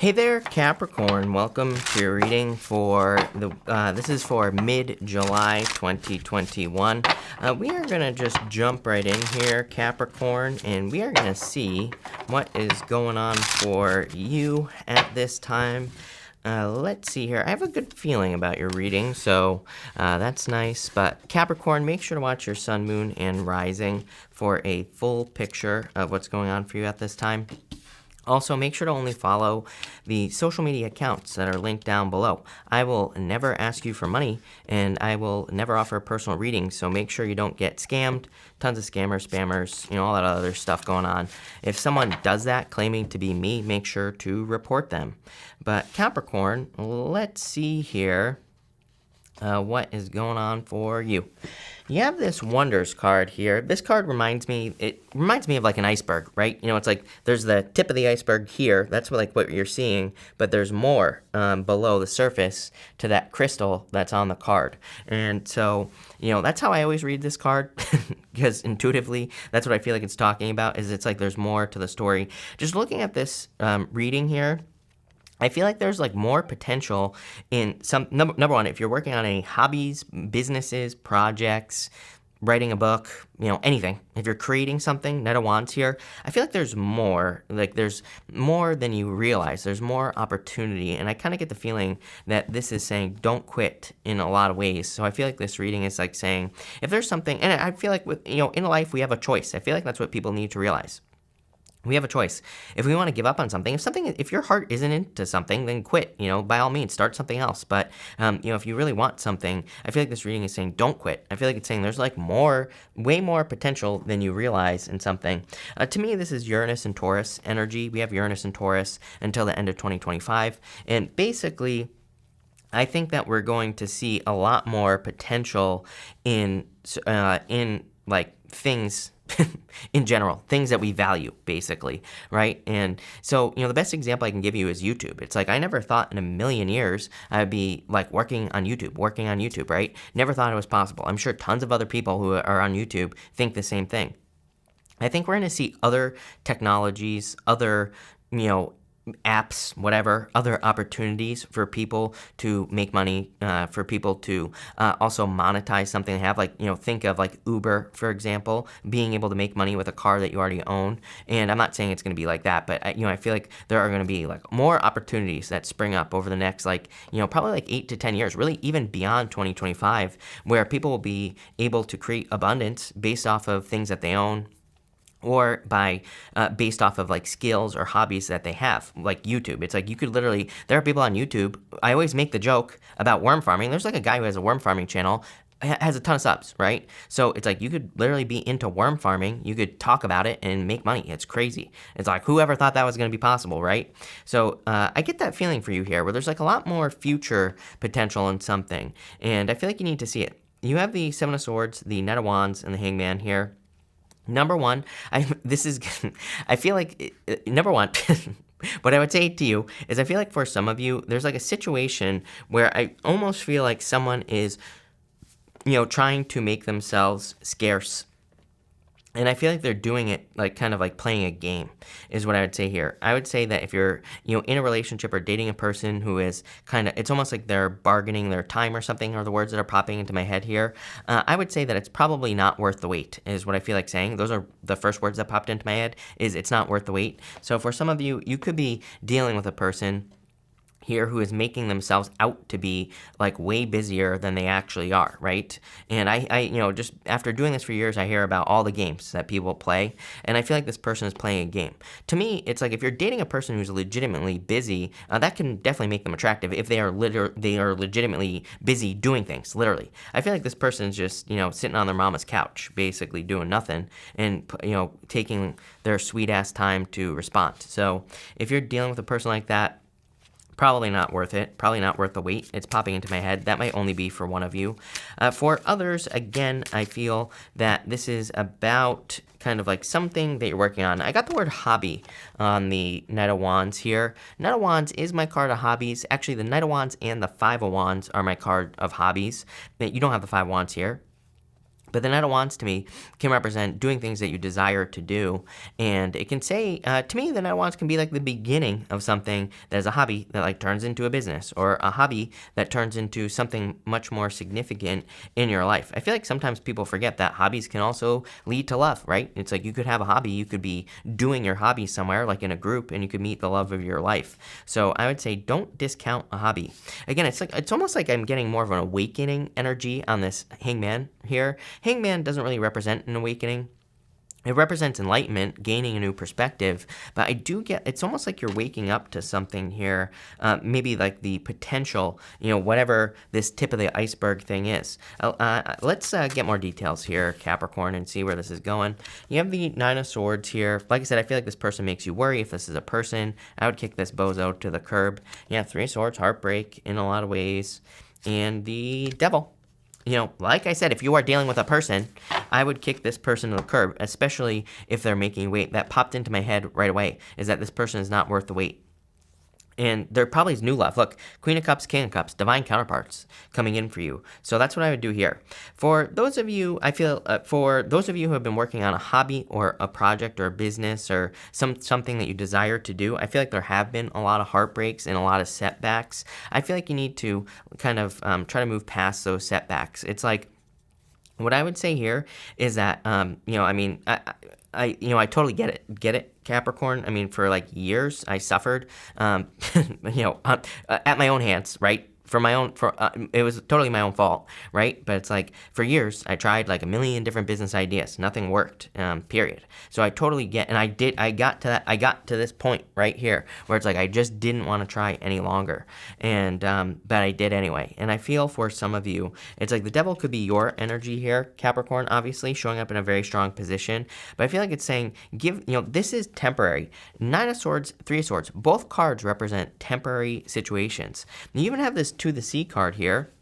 Hey there, Capricorn. Welcome to your reading for this is for mid-July 2021. We are going to just jump right in here, Capricorn, and we are going to see what is going on for you at this time. Let's see here. I have a good feeling about your reading, so that's nice. But Capricorn, make sure to watch your sun, moon, and rising for a full picture of what's going on for you at this time. Also, make sure to only follow the social media accounts that are linked down below. I will never ask you for money, and I will never offer personal readings, so make sure you don't get scammed. Tons of scammers, spammers, all that other stuff going on. If someone does that claiming to be me, make sure to report them. But Capricorn, let's see here what is going on for you. You have this Wonders card here. This card reminds me of like an iceberg, right? It's like there's the tip of the iceberg here. That's what you're seeing, but there's more below the surface to that crystal that's on the card. And so, that's how I always read this card because intuitively, that's what I feel like it's talking about, is it's like there's more to the story. Just looking at this reading here, I feel like there's like more potential in some, number one, if you're working on any hobbies, businesses, projects, writing a book, anything. If you're creating something, Knight of Wands here, I feel like there's more than you realize. There's more opportunity. And I kind of get the feeling that this is saying don't quit in a lot of ways. So I feel like this reading is like saying if there's something, and I feel like in life we have a choice. I feel like that's what people need to realize. We have a choice. If we want to give up on something, if your heart isn't into something, then quit, by all means, start something else. But, if you really want something, I feel like this reading is saying don't quit. I feel like it's saying there's like way more potential than you realize in something. To me, this is Uranus and Taurus energy. We have Uranus and Taurus until the end of 2025. And basically, I think that we're going to see a lot more potential in like things in general, things that we value, basically, right? And so, the best example I can give you is YouTube. It's like I never thought in a million years I'd be like working on YouTube, right? Never thought it was possible. I'm sure tons of other people who are on YouTube think the same thing. I think we're going to see other technologies, other, apps, whatever, other opportunities for people to make money, for people to also monetize something they have. Like, think of like Uber, for example, being able to make money with a car that you already own. And I'm not saying it's going to be like that, but I feel like there are going to be like more opportunities that spring up over the next probably like 8 to 10 years, really even beyond 2025, where people will be able to create abundance based off of things that they own, or based off of like skills or hobbies that they have, like YouTube. It's like you could literally, there are people on YouTube, I always make the joke about worm farming. There's like a guy who has a worm farming channel, has a ton of subs, right? So it's like you could literally be into worm farming, you could talk about it and make money. It's crazy. It's like whoever thought that was going to be possible, right? So I get that feeling for you here, where there's like a lot more future potential in something, and I feel like you need to see it. You have the Seven of Swords, the Knight of Wands, and the Hangman here. Number one, I feel like, number one, what I would say to you is I feel like for some of you, there's like a situation where I almost feel like someone is, trying to make themselves scarce. And I feel like they're doing it like kind of like playing a game is what I would say here. I would say that if you're, in a relationship or dating a person who is it's almost like they're bargaining their time or something, are the words that are popping into my head here. I would say that it's probably not worth the wait is what I feel like saying. Those are the first words that popped into my head, is it's not worth the wait. So for some of you, you could be dealing with a person here who is making themselves out to be like way busier than they actually are, right? And I just after doing this for years, I hear about all the games that people play, and I feel like this person is playing a game. To me, it's like if you're dating a person who's legitimately busy, that can definitely make them attractive if they are legitimately busy doing things, literally. I feel like this person is just, sitting on their mama's couch, basically doing nothing, and, taking their sweet ass time to respond. So if you're dealing with a person like that, probably not worth it. Probably not worth the wait. It's popping into my head. That might only be for one of you. For others, again, I feel that this is about kind of like something that you're working on. I got the word hobby on the Knight of Wands here. Knight of Wands is my card of hobbies. Actually, the Knight of Wands and the Five of Wands are my card of hobbies. You don't have the Five of Wands here. But the Knight of Wands to me can represent doing things that you desire to do. And it can say, to me, the Knight of Wands can be like the beginning of something that is a hobby that like turns into a business, or a hobby that turns into something much more significant in your life. I feel like sometimes people forget that hobbies can also lead to love, right? It's like you could have a hobby, you could be doing your hobby somewhere, like in a group, and you could meet the love of your life. So I would say don't discount a hobby. Again, it's almost like I'm getting more of an awakening energy on this Hangman here. Hangman doesn't really represent an awakening. It represents enlightenment, gaining a new perspective, but I do get, it's almost like you're waking up to something here, maybe like the potential, whatever this tip of the iceberg thing is. Let's get more details here, Capricorn, and see where this is going. You have the Nine of Swords here. Like I said, I feel like this person makes you worry. If this is a person, I would kick this bozo to the curb. Yeah, Three of Swords, heartbreak in a lot of ways. And the Devil. Like I said, if you are dealing with a person, I would kick this person to the curb, especially if they're making weight. That popped into my head right away, is that this person is not worth the wait. And there probably is new love. Look, Queen of Cups, King of Cups, divine counterparts coming in for you. So that's what I would do here. For those of you, I feel, for those of you who have been working on a hobby or a project or a business or something that you desire to do, I feel like there have been a lot of heartbreaks and a lot of setbacks. I feel like you need to kind of try to move past those setbacks. It's like, what I would say here is that, I totally get it, Capricorn. I mean, for like years, I suffered, at my own hands, right? It was totally my own fault, right? But it's like, for years, I tried like a million different business ideas. Nothing worked, period. So I totally get, and I got to this point right here where it's like, I just didn't want to try any longer. And, but I did anyway. And I feel for some of you, it's like the Devil could be your energy here, Capricorn, obviously showing up in a very strong position. But I feel like it's saying, this is temporary. Nine of Swords, Three of Swords, both cards represent temporary situations. You even have this To the Sea card here,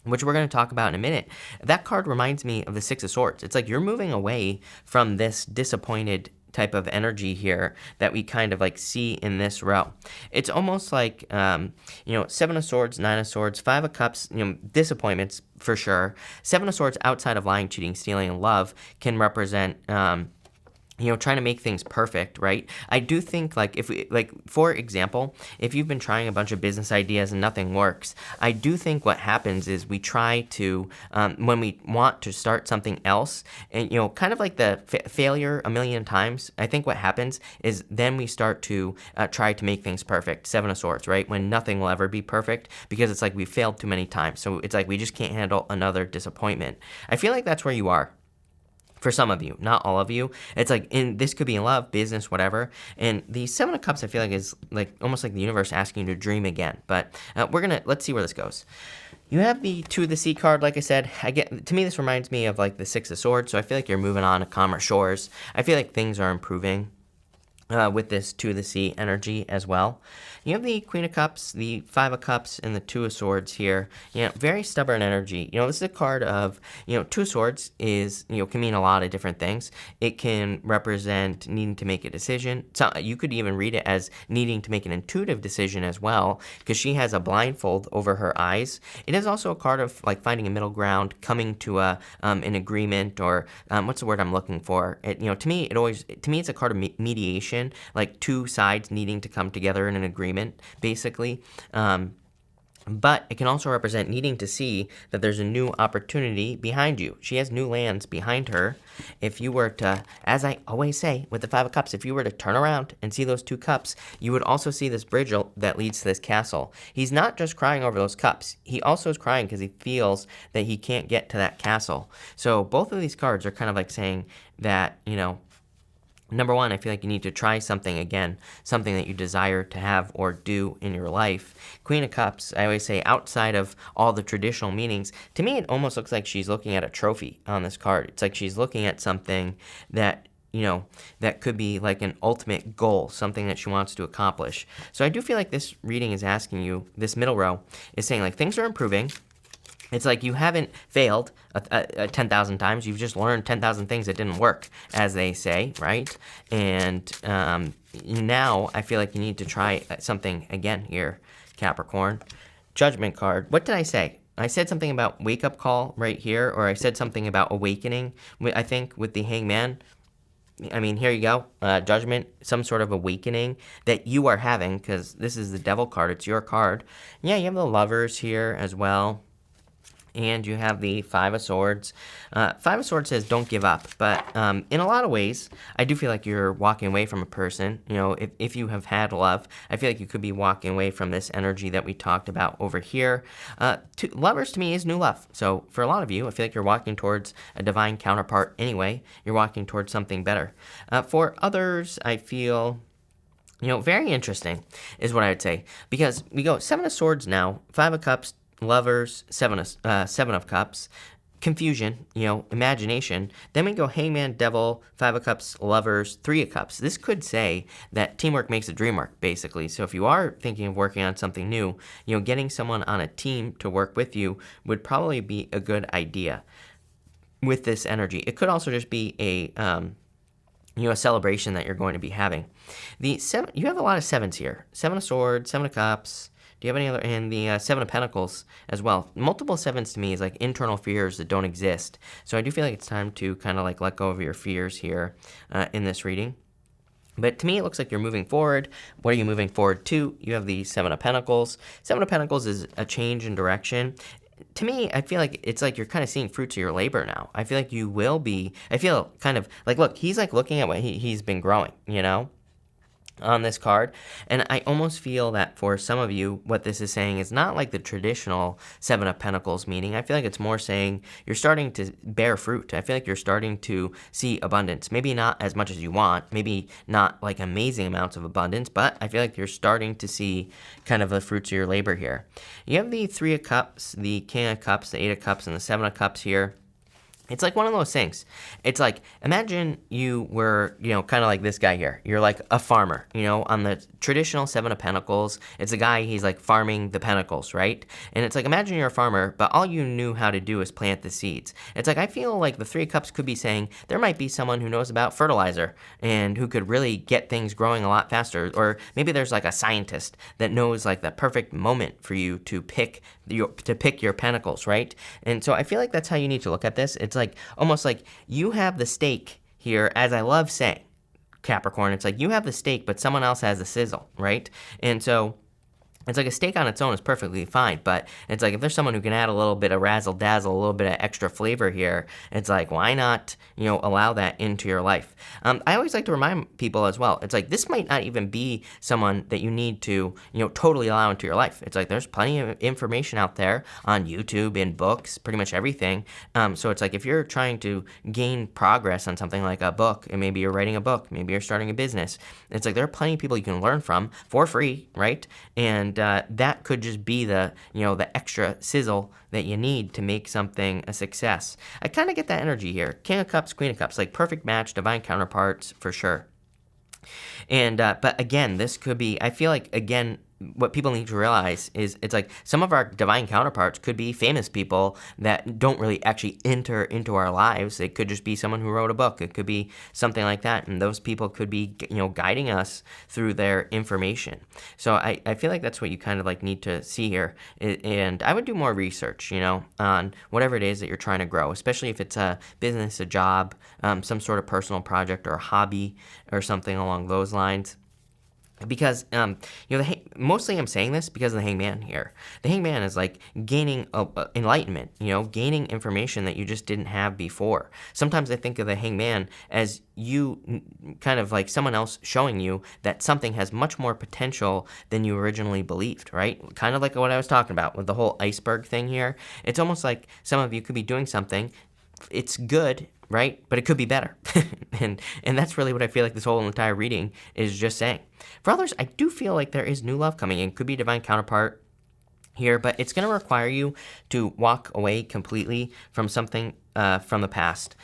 which we're going to talk about in a minute. That card reminds me of the Six of Swords. It's like you're moving away from this disappointed type of energy here that we kind of like see in this row. It's almost like, Seven of Swords, Nine of Swords, Five of Cups, disappointments for sure. Seven of Swords outside of lying, cheating, stealing, and love can represent, trying to make things perfect, right? I do think, for example, if you've been trying a bunch of business ideas and nothing works, I do think what happens is we try to, when we want to start something else, and, kind of like the failure a million times, I think what happens is then we start to try to make things perfect. Seven of Swords, right? When nothing will ever be perfect, because it's like we failed too many times. So it's like we just can't handle another disappointment. I feel like that's where you are. For some of you, not all of you. It's like, this could be in love, business, whatever. And the Seven of Cups, I feel like, is like almost like the universe asking you to dream again. But let's see where this goes. You have the To the Sea card, like I said. To me, this reminds me of like the Six of Swords. So I feel like you're moving on to calmer shores. I feel like things are improving with this To the Sea energy as well. You have the Queen of Cups, the Five of Cups, and the Two of Swords here. Very stubborn energy. This is a card of, Two of Swords is, can mean a lot of different things. It can represent needing to make a decision. So you could even read it as needing to make an intuitive decision as well, because she has a blindfold over her eyes. It is also a card of like finding a middle ground, coming to an agreement, or what's the word I'm looking for? To me, it's a card of mediation, like two sides needing to come together in an agreement, basically. But it can also represent needing to see that there's a new opportunity behind you. She has new lands behind her. If you were to, as I always say with the Five of Cups, if you were to turn around and see those two cups, you would also see this bridge that leads to this castle. He's not just crying over those cups. He also is crying because he feels that he can't get to that castle. So both of these cards are kind of like saying that, number one, I feel like you need to try something again, something that you desire to have or do in your life. Queen of Cups, I always say, outside of all the traditional meanings, to me it almost looks like she's looking at a trophy on this card. It's like she's looking at something that, that could be like an ultimate goal, something that she wants to accomplish. So I do feel like this reading is asking you, this middle row is saying like things are improving. It's like you haven't failed 10,000 times. You've just learned 10,000 things that didn't work, as they say, right? And now I feel like you need to try something again here, Capricorn. Judgment card. What did I say? I said something about wake-up call right here, or I said something about awakening, I think, with the Hangman. I mean, here you go. Judgment, some sort of awakening that you are having, because this is the Devil card. It's your card. Yeah, you have the Lovers here as well. And you have the Five of Swords. Five of Swords says don't give up. But in a lot of ways, I do feel like you're walking away from a person. You know, if you have had love, I feel like you could be walking away from this energy that we talked about over here. Lovers to me is new love. So for a lot of you, I feel like you're walking towards a divine counterpart anyway. You're walking towards something better. For others, I feel... You know, very interesting is what I would say. Because we go Seven of Swords now, Five of Cups, Lovers, Seven of Cups, confusion, you know, imagination. Then we go Hangman, Devil, Five of Cups, Lovers, Three of Cups. This could say that teamwork makes the dream work, basically. So if you are thinking of working on something new, you know, getting someone on a team to work with you would probably be a good idea with this energy. It could also just be a celebration that you're going to be having. You have a lot of sevens here. Seven of Swords, Seven of Cups. Do you have any other? And the Seven of Pentacles as well. Multiple sevens to me is like internal fears that don't exist. So I do feel like it's time to kind of like let go of your fears here in this reading. But to me, it looks like you're moving forward. What are you moving forward to? You have the Seven of Pentacles. Seven of Pentacles is a change in direction. To me, I feel like it's like you're kind of seeing fruits of your labor now. I feel like you will be, I feel kind of like, look, he's like looking at what he's been growing, you know, on this card. And I almost feel that for some of you, what this is saying is not like the traditional Seven of Pentacles meaning. I feel like it's more saying you're starting to bear fruit. I feel like you're starting to see abundance. Maybe not as much as you want, maybe not like amazing amounts of abundance, but I feel like you're starting to see kind of the fruits of your labor here. You have the Three of Cups, the King of Cups, the Eight of Cups, and the Seven of Cups here. It's like one of those things. It's like, imagine you were, you know, kind of like this guy here. You're like a farmer, you know, on the traditional Seven of Pentacles. It's a guy, he's like farming the pentacles, right? And it's like, imagine you're a farmer, but all you knew how to do is plant the seeds. It's like, I feel like the Three of Cups could be saying there might be someone who knows about fertilizer and who could really get things growing a lot faster. Or maybe there's like a scientist that knows like the perfect moment for you to pick your pentacles, right? And so I feel like that's how you need to look at this. It's like almost like you have the steak here, as I love saying, Capricorn. It's like you have the steak, but someone else has the sizzle, right? And so it's like a steak on its own is perfectly fine, but it's like if there's someone who can add a little bit of razzle-dazzle, a little bit of extra flavor here, it's like, why not, you know, allow that into your life? I always like to remind people as well, it's like this might not even be someone that you need to, you know, totally allow into your life. It's like there's plenty of information out there on YouTube, in books, pretty much everything. So it's like if you're trying to gain progress on something like a book, and maybe you're writing a book, maybe you're starting a business, it's like there are plenty of people you can learn from for free, right? And that could just be the, you know, the extra sizzle that you need to make something a success. I kind of get that energy here. King of Cups, Queen of Cups, like perfect match, divine counterparts for sure. And, but again, this could be, I feel like, again, what people need to realize is it's like some of our divine counterparts could be famous people that don't really actually enter into our lives. It could just be someone who wrote a book. It could be something like that. And those people could be, you know, guiding us through their information. So I feel like that's what you kind of like need to see here. And I would do more research, you know, on whatever it is that you're trying to grow, especially if it's a business, a job, some sort of personal project or a hobby or something along those lines. Because, you know, mostly I'm saying this because of the Hangman here. The Hangman is like gaining enlightenment, you know, gaining information that you just didn't have before. Sometimes I think of the Hangman as you kind of like someone else showing you that something has much more potential than you originally believed, right? Kind of like what I was talking about with the whole iceberg thing here. It's almost like some of you could be doing something. It's good, right? But it could be better. and that's really what I feel like this whole entire reading is just saying. For others, I do feel like there is new love coming in. Could be divine counterpart here, but it's going to require you to walk away completely from something from the past.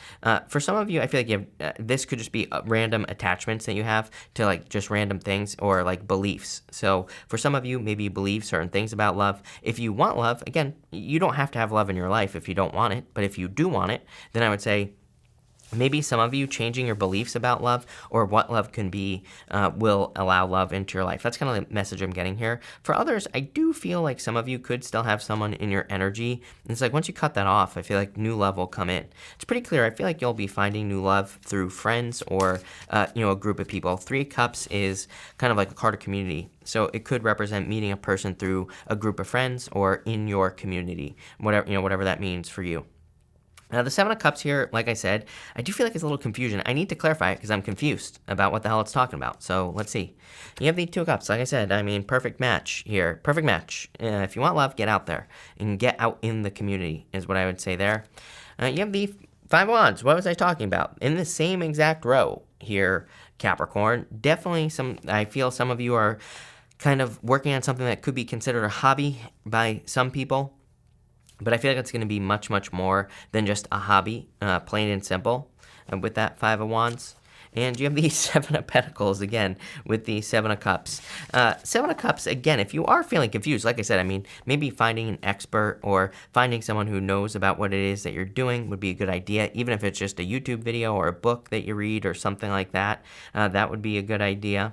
For some of you, I feel like you have, this could just be random attachments that you have to like just random things or like beliefs. So for some of you, maybe you believe certain things about love. If you want love, again, you don't have to have love in your life if you don't want it. But if you do want it, then I would say Maybe some of you changing your beliefs about love or what love can be will allow love into your life. That's kind of the message I'm getting here. For others, I do feel like some of you could still have someone in your energy. And it's like once you cut that off, I feel like new love will come in. It's pretty clear. I feel like you'll be finding new love through friends or a group of people. 3 Cups is kind of like a card of community. So it could represent meeting a person through a group of friends or in your community, whatever that means for you. Now, the 7 of Cups here, like I said, I do feel like it's a little confusion. I need to clarify it because I'm confused about what the hell it's talking about. So let's see. You have the 2 of Cups. Like I said, I mean, perfect match here. Perfect match. If you want love, get out there and get out in the community is what I would say there. You have the 5 of Wands. What was I talking about? In the same exact row here, Capricorn. Definitely I feel some of you are kind of working on something that could be considered a hobby by some people. But I feel like it's going to be much, much more than just a hobby, plain and simple, with that 5 of Wands. And you have the 7 of Pentacles again with the 7 of Cups. 7 of Cups, again, if you are feeling confused, like I said, I mean, maybe finding an expert or finding someone who knows about what it is that you're doing would be a good idea, even if it's just a YouTube video or a book that you read or something like that. That would be a good idea.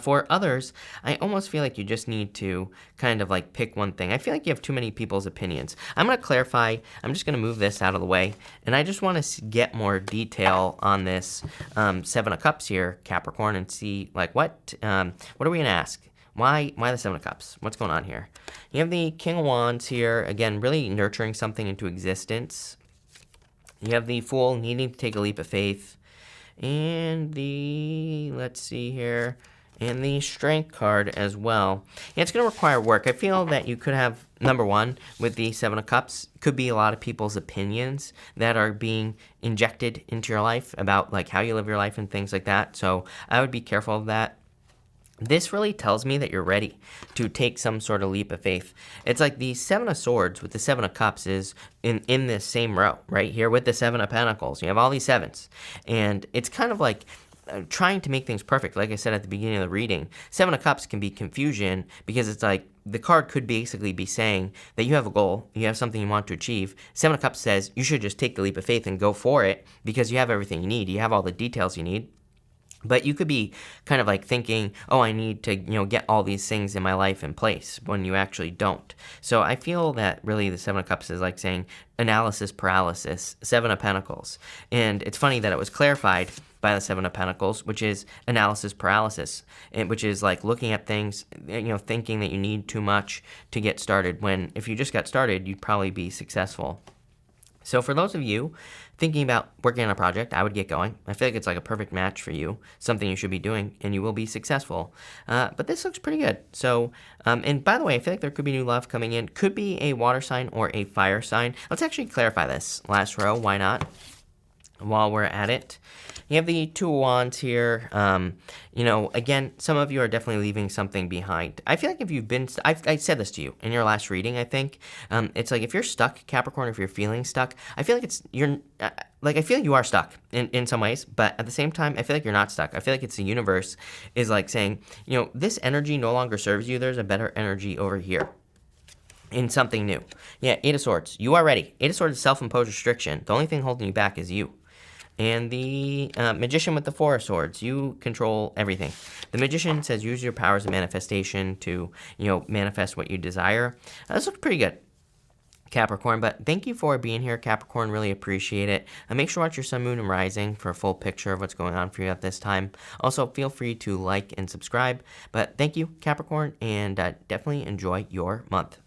For others, I almost feel like you just need to kind of like pick one thing. I feel like you have too many people's opinions. I'm going to clarify. I'm just going to move this out of the way. And I just want to get more detail on this 7 of Cups here, Capricorn, and see like what are we going to ask? Why the 7 of Cups? What's going on here? You have the King of Wands here. Again, really nurturing something into existence. You have the Fool needing to take a leap of faith. And let's see here. And the Strength card as well. Yeah, it's going to require work. I feel that you could have, number one, with the 7 of Cups, could be a lot of people's opinions that are being injected into your life about like how you live your life and things like that. So I would be careful of that. This really tells me that you're ready to take some sort of leap of faith. It's like the 7 of Swords with the 7 of Cups is in this same row right here with the 7 of Pentacles. You have all these 7s. And it's kind of like trying to make things perfect. Like I said at the beginning of the reading, 7 of Cups can be confusion because it's like the card could basically be saying that you have a goal, you have something you want to achieve. 7 of Cups says you should just take the leap of faith and go for it because you have everything you need. You have all the details you need. But you could be kind of like thinking, oh, I need to, get all these things in my life in place when you actually don't. So I feel that really the 7 of Cups is like saying analysis paralysis, 7 of Pentacles. And it's funny that it was clarified by the 7 of Pentacles, which is analysis paralysis, which is like looking at things, thinking that you need too much to get started, when if you just got started, you'd probably be successful. So for those of you thinking about working on a project, I would get going. I feel like it's like a perfect match for you, something you should be doing, and you will be successful. But this looks pretty good. So, and by the way, I feel like there could be new love coming in. Could be a water sign or a fire sign. Let's actually clarify this last row. Why not? While we're at it. You have the 2 of Wands here. Again, some of you are definitely leaving something behind. I feel like if you've been, I said this to you in your last reading, I think. It's like if you're stuck, Capricorn, if you're feeling stuck, I feel like I feel like you are stuck in some ways, but at the same time, I feel like you're not stuck. I feel like it's the universe is like saying, this energy no longer serves you. There's a better energy over here. In something new. Yeah, 8 of Swords. You are ready. 8 of Swords is self-imposed restriction. The only thing holding you back is you. And the Magician with the 4 of Swords. You control everything. The Magician says use your powers of manifestation to, manifest what you desire. This looks pretty good, Capricorn. But thank you for being here, Capricorn. Really appreciate it. Make sure to watch your Sun, Moon, and Rising for a full picture of what's going on for you at this time. Also, feel free to like and subscribe. But thank you, Capricorn, and definitely enjoy your month.